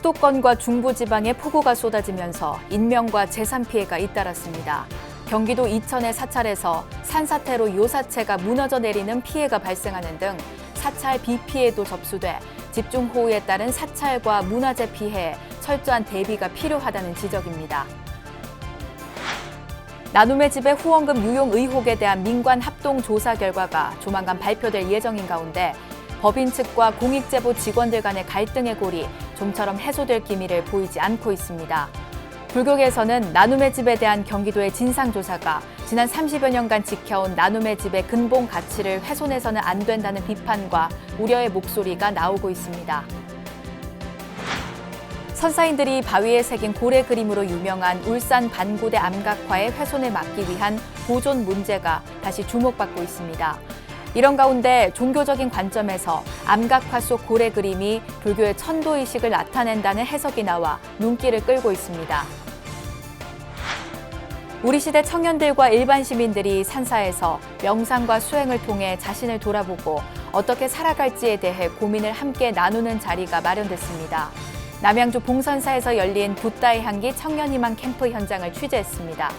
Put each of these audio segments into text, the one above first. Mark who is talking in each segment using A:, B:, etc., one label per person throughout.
A: 수도권과 중부지방에 폭우가 쏟아지면서 인명과 재산 피해가 잇따랐습니다. 경기도 이천의 사찰에서 산사태로 요사체가 무너져 내리는 피해가 발생하는 등 사찰 비 피해도 접수돼 집중호우에 따른 사찰과 문화재 피해에 철저한 대비가 필요하다는 지적입니다. 나눔의 집의 후원금 유용 의혹에 대한 민관 합동 조사 결과가 조만간 발표될 예정인 가운데 법인 측과 공익제보 직원들 간의 갈등의 골이 좀처럼 해소될 기미를 보이지 않고 있습니다. 불교계에서는 나눔의 집에 대한 경기도의 진상조사가 지난 30여 년간 지켜온 나눔의 집의 근본 가치를 훼손해서는 안 된다는 비판과 우려의 목소리가 나오고 있습니다. 선사인들이 바위에 새긴 고래 그림으로 유명한 울산 반고대 암각화의 훼손을 막기 위한 보존 문제가 다시 주목받고 있습니다. 이런 가운데 종교적인 관점에서 암각화 속 고래 그림이 불교의 천도의식을 나타낸다는 해석이 나와 눈길을 끌고 있습니다. 우리 시대 청년들과 일반 시민들이 산사에서 명상과 수행을 통해 자신을 돌아보고 어떻게 살아갈지에 대해 고민을 함께 나누는 자리가 마련됐습니다. 남양주 봉선사에서 열린 붓다의 향기 청년희망 캠프 현장을 취재했습니다.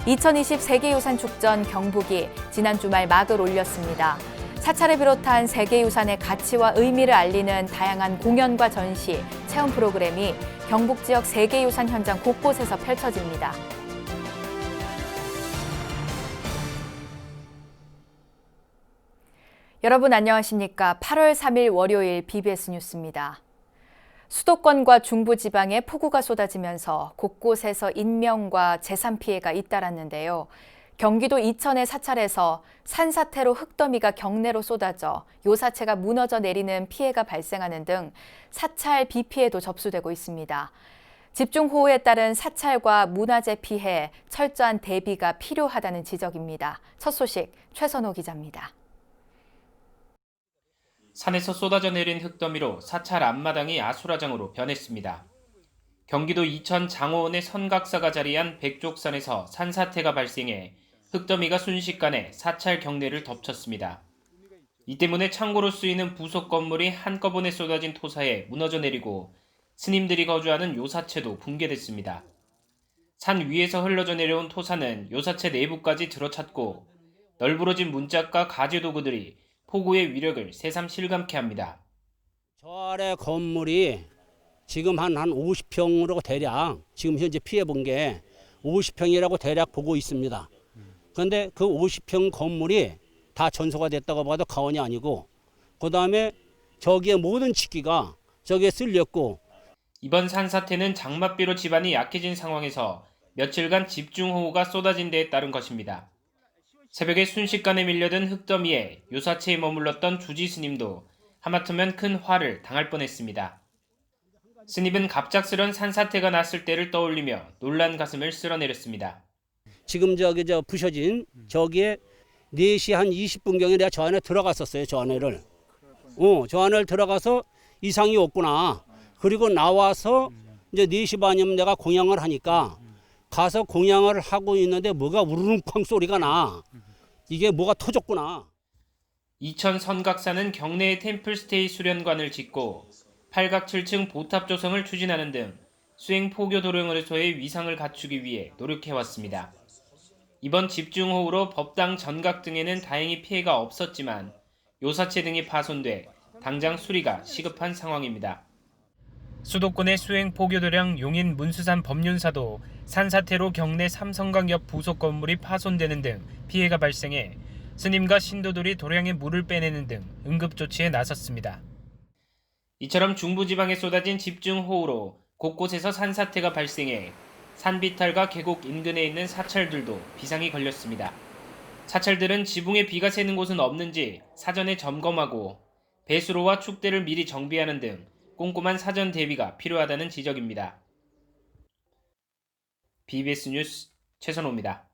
A: 2020 세계유산축전 경북이 지난 주말 막을 올렸습니다. 사찰을 비롯한 세계유산의 가치와 의미를 알리는 다양한 공연과 전시, 체험 프로그램이 경북 지역 세계유산 현장 곳곳에서 펼쳐집니다. 여러분 안녕하십니까? 8월 3일 월요일 BBS 뉴스입니다. 수도권과 중부지방에 폭우가 쏟아지면서 곳곳에서 인명과 재산 피해가 잇따랐는데요. 경기도 이천의 사찰에서 산사태로 흙더미가 경내로 쏟아져 요사체가 무너져 내리는 피해가 발생하는 등 사찰 비 피해도 접수되고 있습니다. 집중호우에 따른 사찰과 문화재 피해에 철저한 대비가 필요하다는 지적입니다. 첫 소식 최선호 기자입니다.
B: 산에서 쏟아져 내린 흙더미로 사찰 앞마당이 아수라장으로 변했습니다. 경기도 이천 장호원의 선각사가 자리한 백족산에서 산사태가 발생해 흙더미가 순식간에 사찰 경내를 덮쳤습니다. 이 때문에 창고로 쓰이는 부속 건물이 한꺼번에 쏟아진 토사에 무너져 내리고 스님들이 거주하는 요사체도 붕괴됐습니다. 산 위에서 흘러져 내려온 토사는 요사체 내부까지 들어찼고 널브러진 문짝과 가재 도구들이 폭우의 위력을 새삼 실감케 합니다.
C: 저 아래 건물이 지금 한 50평으로 대략 지금 현재 피해 본 게 50평이라고 대략 보고 있습니다. 그런데 그 50평 건물이 다 전소가 됐다고 봐도 과언이 아니고 그다음에 저기에 모든 漆기가 저기에 쓸렸고
B: 이번 산사태는 장맛비로 집안이 약해진 상황에서 며칠간 집중호우가 쏟아진 데에 따른 것입니다. 새벽에 순식간에 밀려든 흙더미에 요사체에 머물렀던 주지 스님도 하마터면 큰 화를 당할 뻔했습니다. 스님은 갑작스런 산사태가 났을 때를 떠올리며 놀란 가슴을 쓸어내렸습니다.
C: 지금 저기 부셔진 저기에 4시 한 20분경에 내가 저 안에 들어갔었어요. 저 안에를. 저 안을 들어가서 이상이 없구나. 그리고 나와서 이제 4시 반이면 내가 공양을 하니까 가서 공양을 하고 있는데 뭐가 우르릉쾅 소리가 나. 이게 뭐가 터졌구나.
B: 이천 선각사는 경내에 템플스테이 수련관을 짓고 8각 7층 보탑 조성을 추진하는 등 수행 포교 도령으로서의 위상을 갖추기 위해 노력해왔습니다. 이번 집중호우로 법당 전각 등에는 다행히 피해가 없었지만 요사체 등이 파손돼 당장 수리가 시급한 상황입니다. 수도권의 수행 포교 도령 용인 문수산 법륜사도 산사태로 경내 삼성강 옆 부속 건물이 파손되는 등 피해가 발생해 스님과 신도들이 도량에 물을 빼내는 등 응급조치에 나섰습니다. 이처럼 중부지방에 쏟아진 집중호우로 곳곳에서 산사태가 발생해 산비탈과 계곡 인근에 있는 사찰들도 비상이 걸렸습니다. 사찰들은 지붕에 비가 새는 곳은 없는지 사전에 점검하고 배수로와 축대를 미리 정비하는 등 꼼꼼한 사전 대비가 필요하다는 지적입니다. BBS 뉴스 최선호입니다.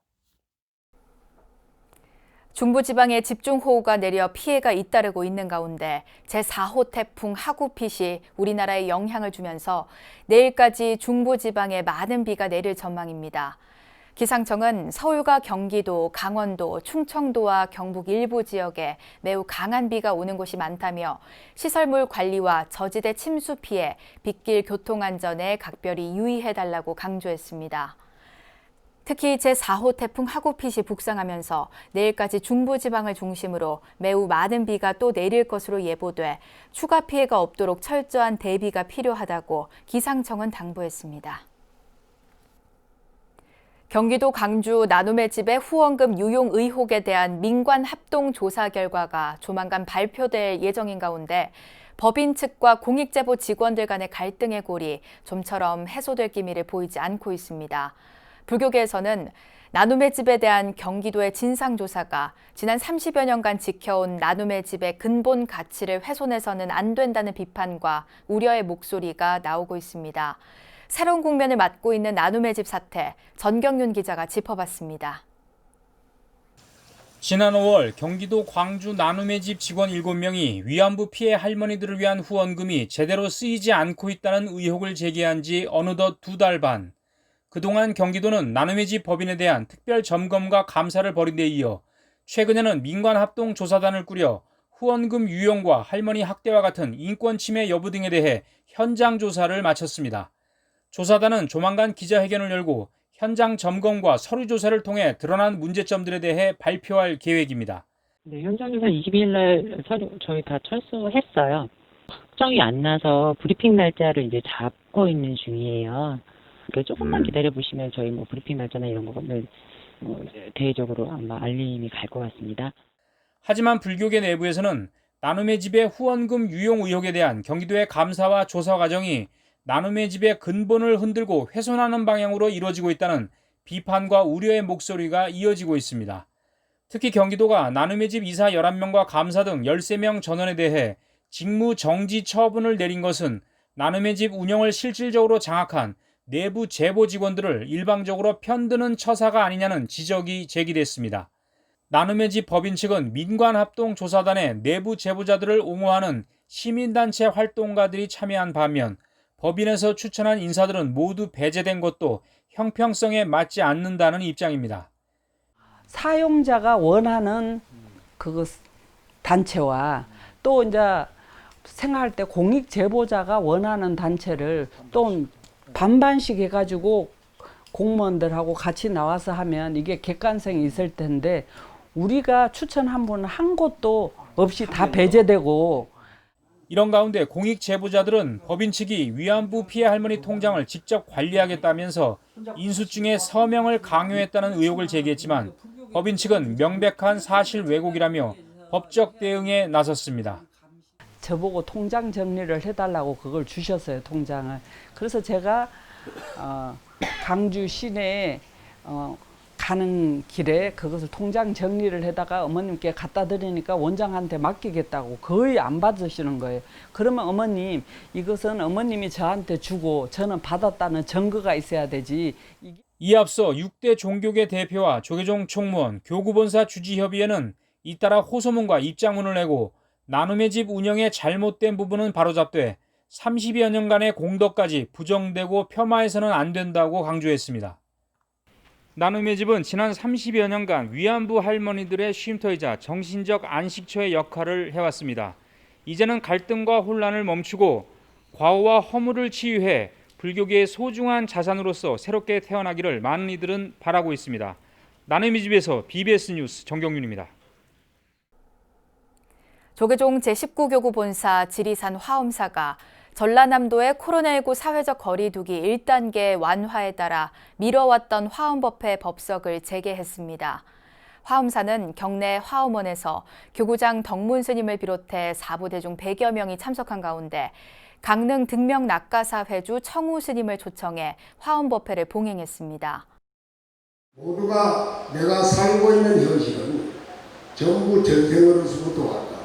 A: 중부지방에 집중호우가 내려 피해가 잇따르고 있는 가운데 제4호 태풍 하구핏이 우리나라에 영향을 주면서 내일까지 중부지방에 많은 비가 내릴 전망입니다. 기상청은 서울과 경기도, 강원도, 충청도와 경북 일부 지역에 매우 강한 비가 오는 곳이 많다며 시설물 관리와 저지대 침수 피해, 빗길 교통 안전에 각별히 유의해달라고 강조했습니다. 특히 제4호 태풍 하구핏이 북상하면서 내일까지 중부지방을 중심으로 매우 많은 비가 또 내릴 것으로 예보돼 추가 피해가 없도록 철저한 대비가 필요하다고 기상청은 당부했습니다. 경기도 광주 나눔의 집의 후원금 유용 의혹에 대한 민관 합동 조사 결과가 조만간 발표될 예정인 가운데 법인 측과 공익제보 직원들 간의 갈등의 골이 좀처럼 해소될 기미를 보이지 않고 있습니다. 불교계에서는 나눔의 집에 대한 경기도의 진상조사가 지난 30여 년간 지켜온 나눔의 집의 근본 가치를 훼손해서는 안 된다는 비판과 우려의 목소리가 나오고 있습니다. 새로운 국면을 맞고 있는 나눔의 집 사태, 전경윤 기자가 짚어봤습니다.
D: 지난 5월 경기도 광주 나눔의 집 직원 7명이 위안부 피해 할머니들을 위한 후원금이 제대로 쓰이지 않고 있다는 의혹을 제기한 지 어느덧 2달 반. 그동안 경기도는 나눔의 집 법인에 대한 특별 점검과 감사를 벌인 데 이어 최근에는 민관 합동 조사단을 꾸려 후원금 유용과 할머니 학대와 같은 인권 침해 여부 등에 대해 현장 조사를 마쳤습니다. 조사단은 조만간 기자회견을 열고 현장 점검과 서류 조사를 통해 드러난 문제점들에 대해 발표할 계획입니다.
E: 네, 현장 조사 22일 날 서류 저희 다 철수했어요. 확정이 안 나서 브리핑 날짜를 이제 잡고 있는 중이에요. 그러니까 조금만 기다려 보시면 저희 브리핑 날짜나 이런 거는 대외적으로 아마 알림이 갈 것 같습니다.
D: 하지만 불교계 내부에서는 나눔의 집의 후원금 유용 의혹에 대한 경기도의 감사와 조사 과정이 나눔의 집의 근본을 흔들고 훼손하는 방향으로 이루어지고 있다는 비판과 우려의 목소리가 이어지고 있습니다. 특히 경기도가 나눔의 집 이사 11명과 감사 등 13명 전원에 대해 직무 정지 처분을 내린 것은 나눔의 집 운영을 실질적으로 장악한 내부 제보 직원들을 일방적으로 편드는 처사가 아니냐는 지적이 제기됐습니다. 나눔의 집 법인 측은 민관합동조사단의 내부 제보자들을 옹호하는 시민단체 활동가들이 참여한 반면 법인에서 추천한 인사들은 모두 배제된 것도 형평성에 맞지 않는다는 입장입니다.
F: 사용자가 원하는 그 단체와 또 이제 생각할 때 공익 제보자가 원하는 단체를 또 반반씩 해가지고 공무원들하고 같이 나와서 하면 이게 객관성이 있을 텐데 우리가 추천한 분 한 곳도 없이 다 배제되고.
D: 이런 가운데 공익 제보자들은 법인 측이 위안부 피해 할머니 통장을 직접 관리하겠다면서 인수증에 서명을 강요했다는 의혹을 제기했지만 법인 측은 명백한 사실 왜곡이라며 법적 대응에 나섰습니다.
F: 저보고 통장 정리를 해달라고 그걸 주셨어요, 통장을. 그래서 제가 강주 시내에 가는 길에 그것을 통장 정리를 해다가 어머님께 갖다 드리니까 원장한테 맡기겠다고 거의 안 받으시는 거예요. 그러면 어머님, 이것은 어머님이 저한테 주고 저는 받았다는 증거가 있어야 되지.
D: 이에 앞서 6대 종교계 대표와 조계종 총무원, 교구본사 주지협의회는 잇따라 호소문과 입장문을 내고 나눔의 집 운영의 잘못된 부분은 바로잡되 30여 년간의 공덕까지 부정되고 폄하해서는 안 된다고 강조했습니다. 나눔의 집은 지난 30여 년간 위안부 할머니들의 쉼터이자 정신적 안식처의 역할을 해왔습니다. 이제는 갈등과 혼란을 멈추고 과오와 허물을 치유해 불교계의 소중한 자산으로서 새롭게 태어나기를 많은 이들은 바라고 있습니다. 나눔의 집에서 BBS 뉴스 정경윤입니다.
A: 조계종 제19교구 본사 지리산 화엄사가 전라남도의 코로나19 사회적 거리두기 1단계 완화에 따라 미뤄왔던 화엄법회 법석을 재개했습니다. 화엄사는 경내 화엄원에서 교구장 덕문 스님을 비롯해 사부대중 100여 명이 참석한 가운데 강릉 등명 낙가사 회주 청우 스님을 초청해 화엄법회를 봉행했습니다.
G: 모두가 내가 살고 있는 현실은 전부 전생으로서부터 왔다.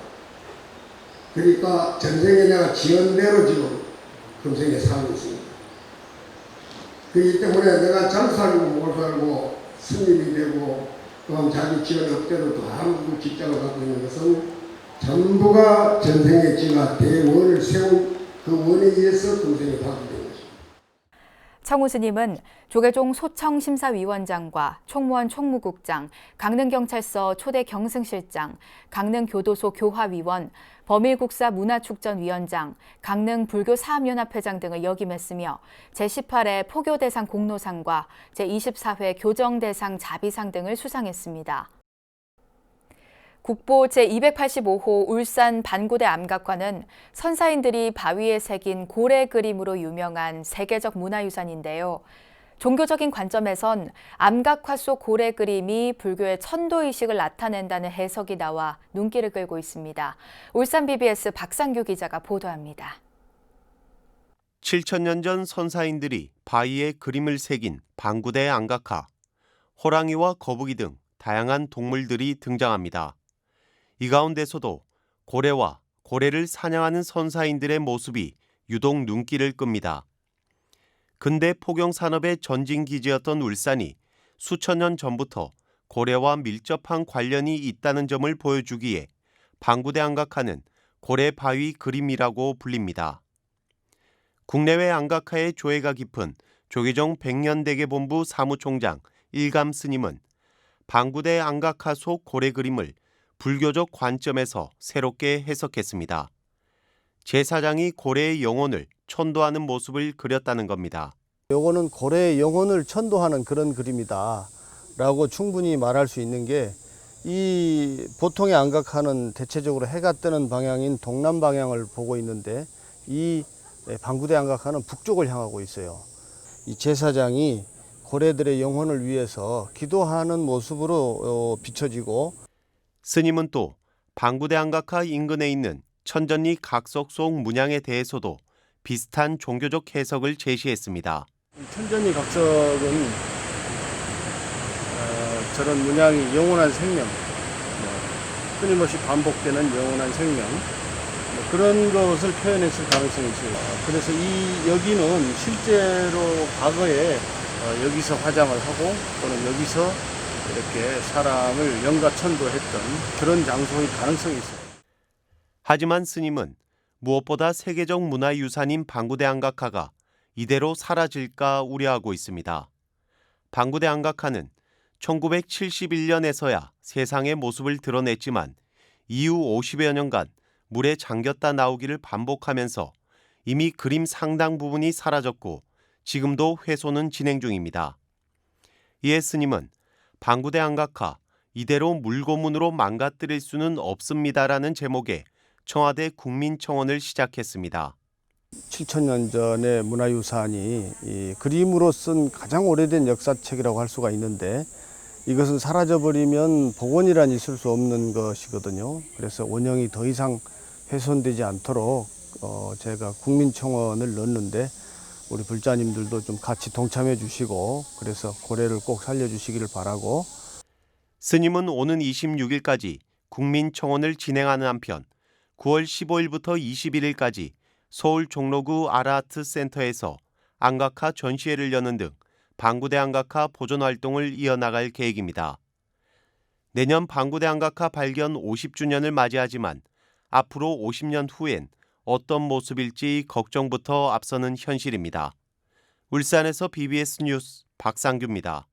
G: 그러니까 전생에 내가 지연대로 지금 금생에 살고 있습니다. 그렇기 때문에 내가 잘 살고 못 살고 스님이 되고 또한 자기 지연 업대로 또 한국 직장을 갖고 있는 것은 전부가 전생에 지가 대원을 세운 그 원에 의해서 금생에 받게 된 것입니다.
A: 청우 스님은 조계종 소청심사위원장과 총무원 총무국장, 강릉경찰서 초대 경승실장, 강릉교도소 교화위원, 범일국사 문화축전위원장, 강릉불교사업연합회장 등을 역임했으며 제18회 포교대상 공로상과 제24회 교정대상 자비상 등을 수상했습니다. 국보 제285호 울산 반구대 암각화는 선사인들이 바위에 새긴 고래 그림으로 유명한 세계적 문화유산인데요. 종교적인 관점에선 암각화 속 고래 그림이 불교의 천도의식을 나타낸다는 해석이 나와 눈길을 끌고 있습니다. 울산 BBS 박상규 기자가 보도합니다.
H: 7,000년 전 선사인들이 바위에 그림을 새긴 반구대 암각화, 호랑이와 거북이 등 다양한 동물들이 등장합니다. 이 가운데서도 고래와 고래를 사냥하는 선사인들의 모습이 유독 눈길을 끕니다. 근대 포경 산업의 전진기지였던 울산이 수천 년 전부터 고래와 밀접한 관련이 있다는 점을 보여주기에 반구대 암각화는 고래 바위 그림이라고 불립니다. 국내외 암각화의 조예가 깊은 조계종 백년대계본부 사무총장 일감 스님은 반구대 암각화 속 고래 그림을 불교적 관점에서 새롭게 해석했습니다. 제사장이 고래의 영혼을 천도하는 모습을 그렸다는 겁니다.
I: 요거는 고래의 영혼을 천도하는 그런 그림이다 라고 충분히 말할 수 있는 게, 이 보통의 암각화는 대체적으로 해가 뜨는 방향인 동남 방향을 보고 있는데 이 반구대 암각화는 북쪽을 향하고 있어요. 이 제사장이 고래들의 영혼을 위해서 기도하는 모습으로 비춰지고,
H: 스님은 또 반구대 암각화 인근에 있는 천전리 각석 속 문양에 대해서도 비슷한 종교적 해석을 제시했습니다.
I: 천전리 각석은 저런 문양이 영원한 생명, 끊임없이 반복되는 영원한 생명, 그런 것을 표현했을 가능성이 있어요. 그래서 이 여기는 실제로 과거에 여기서 화장을 하고 또는 여기서 이렇게 사람을 영가천도했던 그런 장소의 가능성이 있어요.
H: 하지만 스님은 무엇보다 세계적 문화유산인 반구대 암각화가 이대로 사라질까 우려하고 있습니다. 반구대 암각화는 1971년에서야 세상의 모습을 드러냈지만 이후 50여 년간 물에 잠겼다 나오기를 반복하면서 이미 그림 상당 부분이 사라졌고 지금도 훼손은 진행 중입니다. 이에 스님은 반구대 암각화 이대로 물고문으로 망가뜨릴 수는 없습니다라는 제목의 청와대 국민청원을 시작했습니다.
I: 7,000년 전의 문화유산이 이 그림으로 쓴 가장 오래된 역사책이라고 할 수가 있는데, 이것은 사라져버리면 복원이란 있을 수 없는 것이거든요. 그래서 원형이 더 이상 훼손되지 않도록 제가 국민청원을 넣었는데 우리 불자님들도 좀 같이 동참해 주시고, 그래서 고래를 꼭 살려주시기를 바라고.
H: 스님은 오는 26일까지 국민청원을 진행하는 한편 9월 15일부터 21일까지 서울 종로구 아트센터에서 암각화 전시회를 여는 등 반구대 암각화 보존 활동을 이어나갈 계획입니다. 내년 반구대 암각화 발견 50주년을 맞이하지만 앞으로 50년 후엔 어떤 모습일지 걱정부터 앞서는 현실입니다. 울산에서 BBS 뉴스 박상규입니다.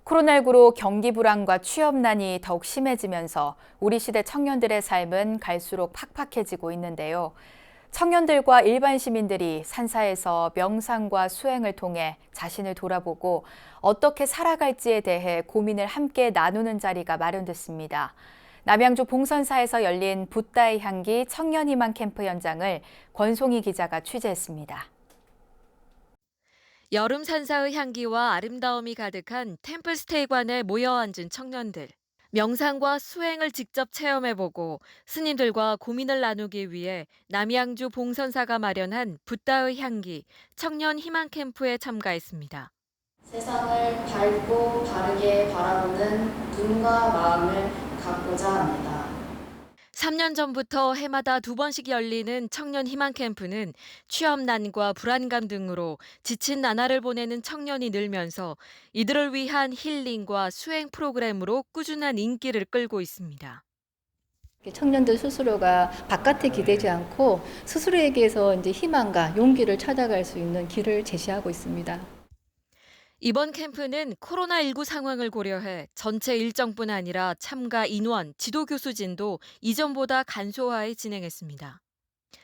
A: 코로나19로 경기 불안과 취업난이 더욱 심해지면서 우리 시대 청년들의 삶은 갈수록 팍팍해지고 있는데요. 청년들과 일반 시민들이 산사에서 명상과 수행을 통해 자신을 돌아보고 어떻게 살아갈지에 대해 고민을 함께 나누는 자리가 마련됐습니다. 남양주 봉선사에서 열린 붓다의 향기 청년희망 캠프 현장을 권송희 기자가 취재했습니다.
J: 여름 산사의 향기와 아름다움이 가득한 템플스테이관에 모여 앉은 청년들. 명상과 수행을 직접 체험해보고 스님들과 고민을 나누기 위해 남양주 봉선사가 마련한 붓다의 향기 청년 희망 캠프에 참가했습니다.
K: 세상을 밝고 바르게 바라보는 눈과 마음을 갖고자 합니다.
J: 3년 전부터 해마다 2번씩 열리는 청년 희망 캠프는 취업난과 불안감 등으로 지친 나날을 보내는 청년이 늘면서 이들을 위한 힐링과 수행 프로그램으로 꾸준한 인기를 끌고 있습니다.
L: 청년들 스스로가 바깥에 기대지 않고 스스로에게서 이제 희망과 용기를 찾아갈 수 있는 길을 제시하고 있습니다.
J: 이번 캠프는 코로나19 상황을 고려해 전체 일정뿐 아니라 참가 인원, 지도 교수진도 이전보다 간소화해 진행했습니다.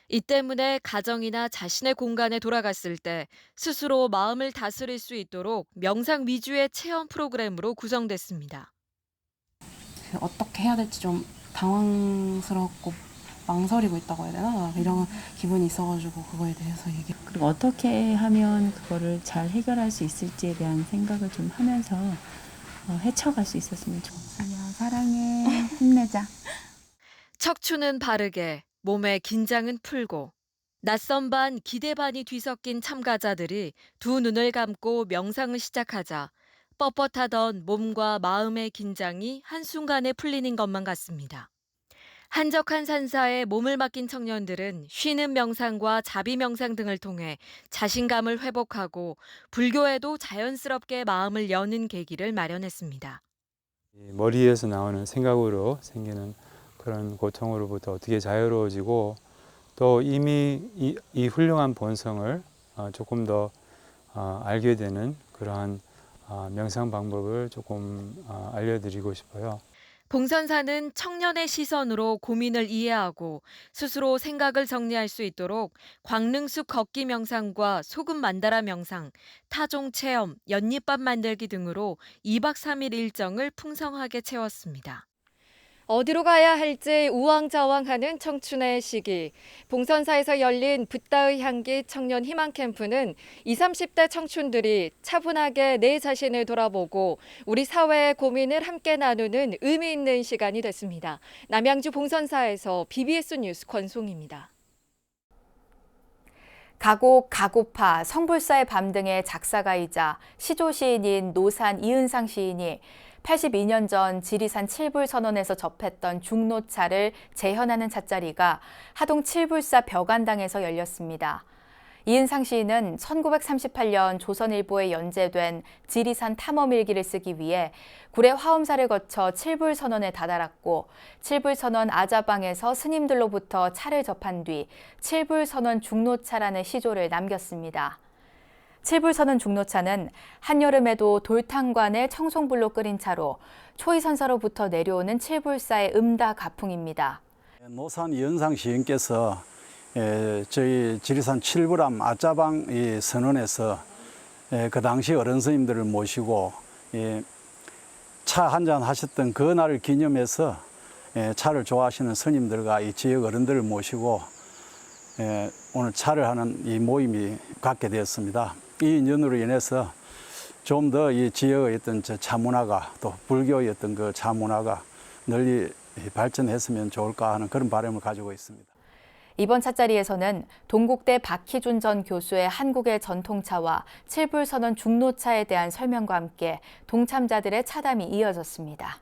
J: 이 때문에 가정이나 자신의 공간에 돌아갔을 때 스스로 마음을 다스릴 수 있도록 명상 위주의 체험 프로그램으로 구성됐습니다.
M: 어떻게 해야 될지 좀 당황스럽고 망설이고 있다고 해야 되나? 이런 기분이 있어가지고 그거에 대해서
N: 그리고 어떻게 하면 그거를 잘 해결할 수 있을지에 대한 생각을 좀 하면서 헤쳐갈 수 있었으면 좋겠어요. 사랑해, 힘내자.
J: 척추는 바르게, 몸의 긴장은 풀고, 낯선 반, 기대 반이 뒤섞인 참가자들이 두 눈을 감고 명상을 시작하자 뻣뻣하던 몸과 마음의 긴장이 한순간에 풀리는 것만 같습니다. 한적한 산사에 몸을 맡긴 청년들은 쉬는 명상과 자비 명상 등을 통해 자신감을 회복하고 불교에도 자연스럽게 마음을 여는 계기를 마련했습니다.
O: 머리에서 나오는 생각으로 생기는 그런 고통으로부터 어떻게 자유로워지고 또 이미 이 훌륭한 본성을 조금 더 알게 되는 그러한 명상 방법을 조금 알려드리고 싶어요.
J: 봉선사는 청년의 시선으로 고민을 이해하고 스스로 생각을 정리할 수 있도록 광릉숲 걷기 명상과 소금 만다라 명상, 타종 체험, 연잎밥 만들기 등으로 2박 3일 일정을 풍성하게 채웠습니다.
P: 어디로 가야 할지 우왕좌왕하는 청춘의 시기. 봉선사에서 열린 붓다의 향기 청년 희망 캠프는 20, 30대 청춘들이 차분하게 내 자신을 돌아보고 우리 사회의 고민을 함께 나누는 의미 있는 시간이 됐습니다. 남양주 봉선사에서 BBS 뉴스 권송입니다.
A: 가곡, 가고파, 성불사의 밤 등의 작사가이자 시조 시인인 노산 이은상 시인이 82년 전 지리산 칠불선원에서 접했던 중노차를 재현하는 찻자리가 하동 칠불사 벽안당에서 열렸습니다. 이은상 시인은 1938년 조선일보에 연재된 지리산 탐험일기를 쓰기 위해 구례 화엄사를 거쳐 칠불선원에 다다랐고 칠불선원 아자방에서 스님들로부터 차를 접한 뒤 칠불선원 중노차라는 시조를 남겼습니다. 칠불선원 중노차는 한여름에도 돌탕관에 청송불로 끓인 차로 초이선사로부터 내려오는 칠불사의 음다가풍입니다.
Q: 노산 이은상 시인께서 저희 지리산 칠불암 아자방 이 선원에서 그 당시 어른 스님들을 모시고 차 한잔 하셨던 그 날을 기념해서 차를 좋아하시는 스님들과 이 지역 어른들을 모시고 오늘 차를 하는 이 모임이 갖게 되었습니다. 이 인연으로 인해서 좀 더 이 지역의 어떤 차 문화가 또 불교의 어떤 그 차 문화가 널리 발전했으면 좋을까 하는 그런 바람을 가지고 있습니다.
A: 이번 찻자리에서는 동국대 박희준 전 교수의 한국의 전통차와 칠불선원 중노차에 대한 설명과 함께 동참자들의 차담이 이어졌습니다.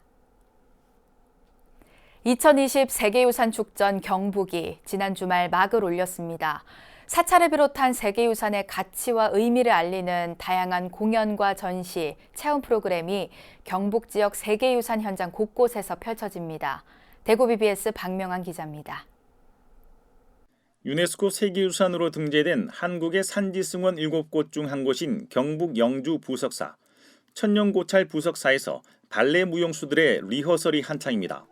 A: 2020 세계유산축전 경북이 지난 주말 막을 올렸습니다. 사찰을 비롯한 세계유산의 가치와 의미를 알리는 다양한 공연과 전시, 체험 프로그램이 경북 지역 세계유산 현장 곳곳에서 펼쳐집니다. 대구 BBS 박명환 기자입니다.
R: 유네스코 세계유산으로 등재된 한국의 산지승원 7곳 중 한 곳인 경북 영주 부석사. 천년고찰 부석사에서 발레 무용수들의 리허설이 한창입니다.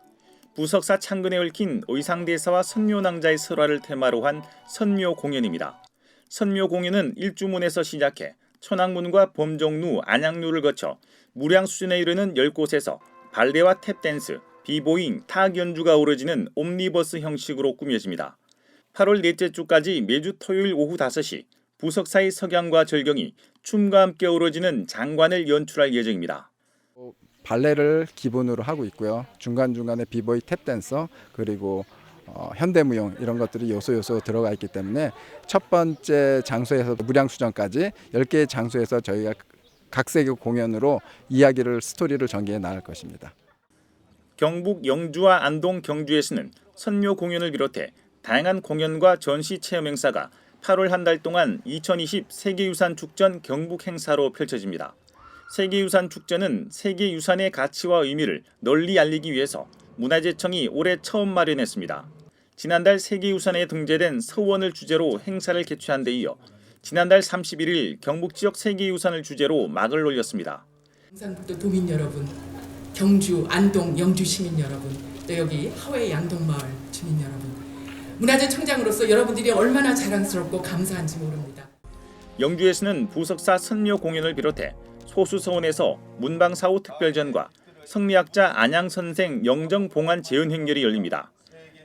R: 부석사 창근에 얽힌 의상대사와 선묘낭자의 설화를 테마로 한 선묘 공연입니다. 선묘 공연은 일주문에서 시작해 천왕문과 범종루, 안양루를 거쳐 무량 수준에 이르는 10곳에서 발레와 탭댄스, 비보잉, 타악 연주가 어우러지는 옴니버스 형식으로 꾸며집니다. 8월 넷째 주까지 매주 토요일 오후 5시 부석사의 석양과 절경이 춤과 함께 어우러지는 장관을 연출할 예정입니다.
S: 발레를 기본으로 하고 있고요. 중간중간에 비보이, 탭댄서 그리고 현대무용 이런 것들이 요소 들어가 있기 때문에 첫 번째 장소에서 무량수전까지 10개의 장소에서 저희가 각색의 공연으로 스토리를 전개해 나갈 것입니다.
R: 경북 영주와 안동 경주에서는 선묘 공연을 비롯해 다양한 공연과 전시 체험 행사가 8월 한 달 동안 2020 세계유산 축전 경북 행사로 펼쳐집니다. 세계유산 축전은 세계유산의 가치와 의미를 널리 알리기 위해서 문화재청이 올해 처음 마련했습니다. 지난달 세계유산에 등재된 서원을 주제로 행사를 개최한 데 이어 지난달 31일 경북 지역 세계유산을 주제로 막을 올렸습니다.
T: 경상북도 도민 여러분, 경주, 안동, 영주 시민 여러분, 또 여기 하회 양동마을 주민 여러분, 문화재청장으로서 여러분들이 얼마나 자랑스럽고 감사한지 모릅니다.
R: 영주에서는 부석사 선묘 공연을 비롯해 소수서원에서 문방사후 특별전과 성리학자 안양선생 영정봉안 재은행렬이 열립니다.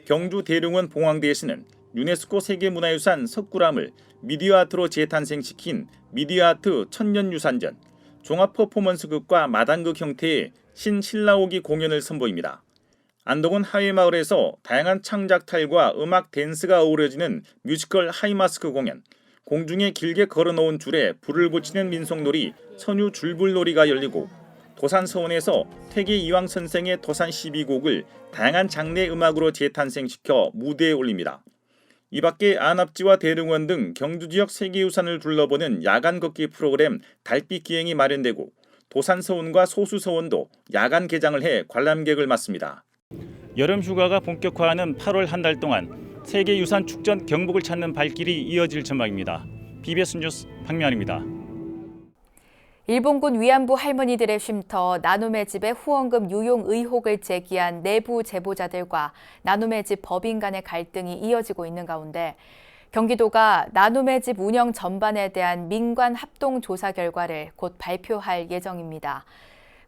R: 경주 대릉원 봉황대에서는 유네스코 세계문화유산 석굴암을 미디어아트로 재탄생시킨 미디어아트 천년유산전, 종합 퍼포먼스극과 마당극 형태의 신신라오기 공연을 선보입니다. 안동은 하회마을에서 다양한 창작탈과 음악 댄스가 어우러지는 뮤지컬 하이마스크 공연, 공중에 길게 걸어놓은 줄에 불을 붙이는 민속놀이 선유 줄불놀이가 열리고 도산서원에서 퇴계 이황 선생의 도산 12곡을 다양한 장르의 음악으로 재탄생시켜 무대에 올립니다. 이 밖에 안압지와 대릉원 등 경주 지역 세계유산을 둘러보는 야간 걷기 프로그램 달빛 기행이 마련되고 도산서원과 소수서원도 야간 개장을 해 관람객을 맞습니다.
U: 여름 휴가가 본격화하는 8월 한 달 동안 세계유산 축전 경북을 찾는 발길이 이어질 전망입니다. BBS 뉴스 박면입니다.
A: 일본군 위안부 할머니들의 쉼터 나눔의 집의 후원금 유용 의혹을 제기한 내부 제보자들과 나눔의 집 법인 간의 갈등이 이어지고 있는 가운데 경기도가 나눔의 집 운영 전반에 대한 민관 합동 조사 결과를 곧 발표할 예정입니다.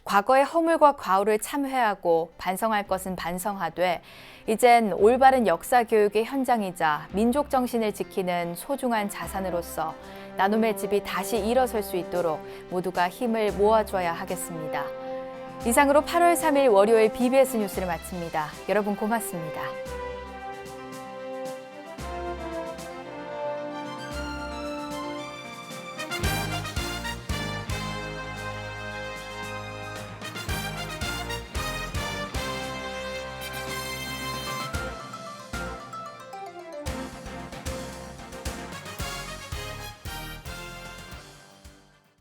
A: 과거의 허물과 과오를 참회하고 반성할 것은 반성하되 이젠 올바른 역사 교육의 현장이자 민족 정신을 지키는 소중한 자산으로서 나눔의 집이 다시 일어설 수 있도록 모두가 힘을 모아줘야 하겠습니다. 이상으로 8월 3일 월요일 BBS 뉴스를 마칩니다. 여러분 고맙습니다.